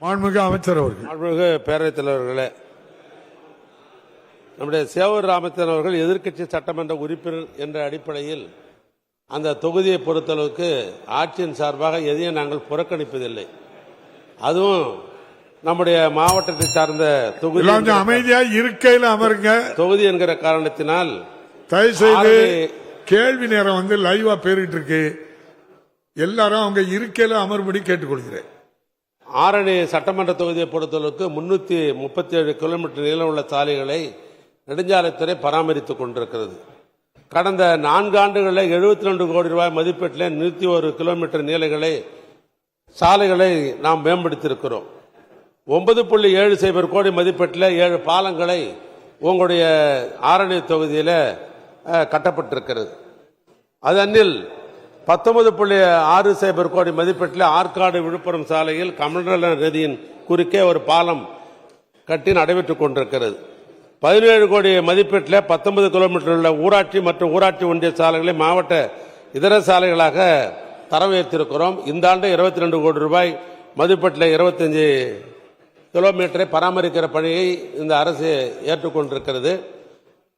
மாண்புமிகு அமைச்சர் அவர்கள். மாண்புமிகு பேரவைத் தலைவர்களே, நம்முடைய சேவூர் ராமச்சந்திரன் அவர்கள் எதிர்க்கட்சி சட்டமன்ற உறுப்பினர் என்ற அடிப்படையில் அந்த தொகுதியை பொறுத்தளவுக்கு ஆட்சியின் சார்பாக எதையும் நாங்கள் புறக்கணிப்பதில்லை. அதுவும் நம்முடைய மாவட்டத்தை சார்ந்த தொகுதி அமைதியா இருக்கையில் அமருங்க. தொகுதி என்கிற காரணத்தினால் தயவுசெய்து கேள்வி நேரம் லைவா பேரிட்டு இருக்கு. எல்லாரும் அவங்க இருக்கையில் அமர்படி கேட்டுக்கொள்கிறேன். ஆரணி சட்டமன்ற தொகுதியை பொறுத்தளவுக்கு 337 கிலோமீட்டர் நீளம் உள்ள சாலைகளை நெடுஞ்சாலைத்துறை பராமரித்துக் கொண்டிருக்கிறது. கடந்த 4 ஆண்டுகளில் 72 கோடி ரூபாய் மதிப்பீட்டில் 101 கிலோமீட்டர் நீளங்களை சாலைகளை நாம் மேம்படுத்தியிருக்கிறோம். 9.70 கோடி மதிப்பீட்டில் 7 பாலங்களை உங்களுடைய ஆரணி தொகுதியில் கட்டப்பட்டிருக்கிறது. அதனில் 19.60 கோடி மதிப்பீட்டில் ஆற்காடு விழுப்புரம் சாலையில் கமண்டல நதியின் குறுக்கே ஒரு பாலம் கட்டி நடைபெற்றுக் கொண்டிருக்கிறது. 17 கோடி மதிப்பீட்டில் 19 கிலோமீட்டர் உள்ள ஊராட்சி மற்றும் ஊராட்சி ஒன்றிய சாலைகளை மாவட்ட இதர சாலைகளாக தரம் உயர்த்தியிருக்கிறோம். இந்த ஆண்டு 22 கோடி ரூபாய் மதிப்பீட்டில் 25 கிலோமீட்டரை பராமரிக்கிற பணியை இந்த அரசு ஏற்றுக்கொண்டிருக்கிறது.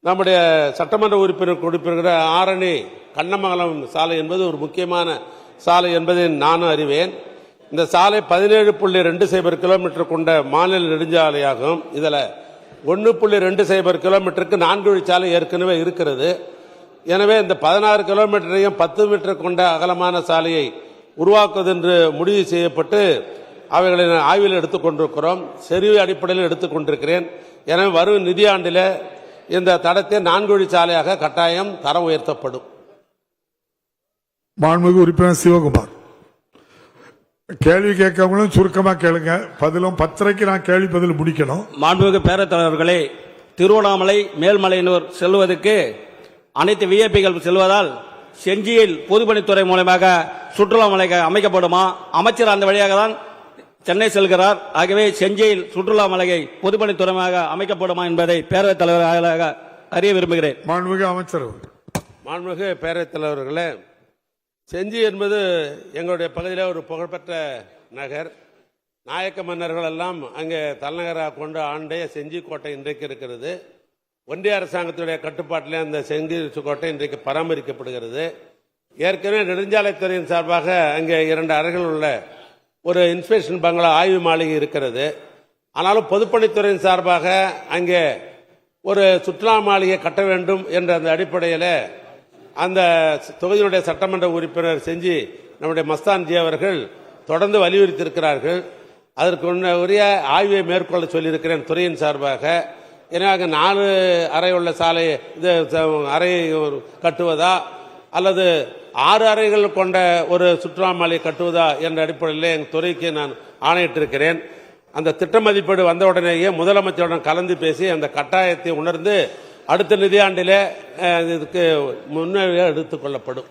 நம்முடைய சட்டமன்ற உறுப்பினர் ஆரணி கண்ணமங்கலம் சாலை என்பது ஒரு முக்கியமான சாலை என்பதை நானும் அறிவேன். இந்த சாலை 17.20 கிலோமீட்டர் கொண்ட மாநில நெடுஞ்சாலையாகும். இதில் 1.20 கிலோமீட்டருக்கு 4 வழிச்சாலை ஏற்கனவே இருக்கிறது. எனவே இந்த 16 கிலோமீட்டரையும் 10 மீட்டர் கொண்ட அகலமான சாலையை உருவாக்குவது என்று முடிவு செய்யப்பட்டு அவைகளை ஆய்வில் எடுத்துக் கொண்டிருக்கிறோம். செறிவு அடிப்படையில் எடுத்துக் கொண்டிருக்கிறேன். எனவே வரும் நிதியாண்டில் இந்த தடத்தை 4 வழிச்சாலையாக கட்டாயம் தரம் உயர்த்தப்படும். மாண்புமிகு உறுப்பினர் சிவகுமார், கேள்வி கேட்கவங்களும் சுருக்கமா கேளுங்க. பதிலும் 10:30 நான் கேள்வி பதில் முடிக்கணும். மாண்புமிகு பேரவைத் தலைவர்களே, திருவண்ணாமலை மேல்மலையனூர் செல்வதற்கு அனைத்து விஐபிகள் செல்வதால் செஞ்சியில் பொதுப்பணித்துறை மூலமாக சுற்றுலா மலை அமைக்கப்படுமா? அமைச்சர் அந்த வழியாக தான் சென்னை செல்கிறார். ஆகவே செஞ்சியில் சுற்றுலா மலையை பொதுப்பணித்துறையாக அமைக்கப்படுமா என்பதை பேரவைத் தலைவராக அறிய விரும்புகிறேன். மாண்புமிகு அமைச்சர். மாண்புமிகு பேரவைத் தலைவர்களே, செஞ்சி என்பது எங்களுடைய பகுதியில் ஒரு புகழ்பெற்ற நகர். நாயக்க மன்னர்கள் எல்லாம் அங்கே தலைநகராக கொண்டு ஆண்டைய செஞ்சி கோட்டை இன்றைக்கு இருக்கிறது. ஒன்றிய அரசாங்கத்துடைய கட்டுப்பாட்டிலே அந்த செஞ்சி கோட்டை இன்றைக்கு பராமரிக்கப்படுகிறது. ஏற்கனவே நெடுஞ்சாலைத்துறையின் சார்பாக அங்கே 2 அறைகள் உள்ள ஒரு இன்ஸ்பெக்ஷன் பங்களா ஆய்வு மாளிகை இருக்கிறது. ஆனாலும் பொதுப்பணித்துறையின் சார்பாக அங்கே ஒரு சுற்றுலா மாளிகை கட்ட வேண்டும் என்ற அந்த அடிப்படையில் அந்த தொகுதியினுடைய சட்டமன்ற உறுப்பினர் செஞ்சி நம்முடைய மஸ்தான்ஜி அவர்கள் தொடர்ந்து வலியுறுத்தியிருக்கிறார்கள். அதற்கு உரிய ஆய்வை மேற்கொள்ள சொல்லியிருக்கிறேன் துறையின் சார்பாக. எனவே 4 அறை உள்ள சாலை இது அறை கட்டுவதா அல்லது 6 அறைகள் கொண்ட ஒரு சுற்றுலா மாளிகை கட்டுவதா என்ற அடிப்படையில் எங்கள் துறைக்கு நான் ஆணையிட்டிருக்கிறேன். அந்த திட்ட மதிப்பீடு வந்தவுடனேயே முதலமைச்சருடன் கலந்து பேசி அந்த கட்டாயத்தை உணர்ந்து அடுத்த நிதியாண்டிலே இதுக்கு முன்னே எடுத்துக் கொள்ளப்படும்.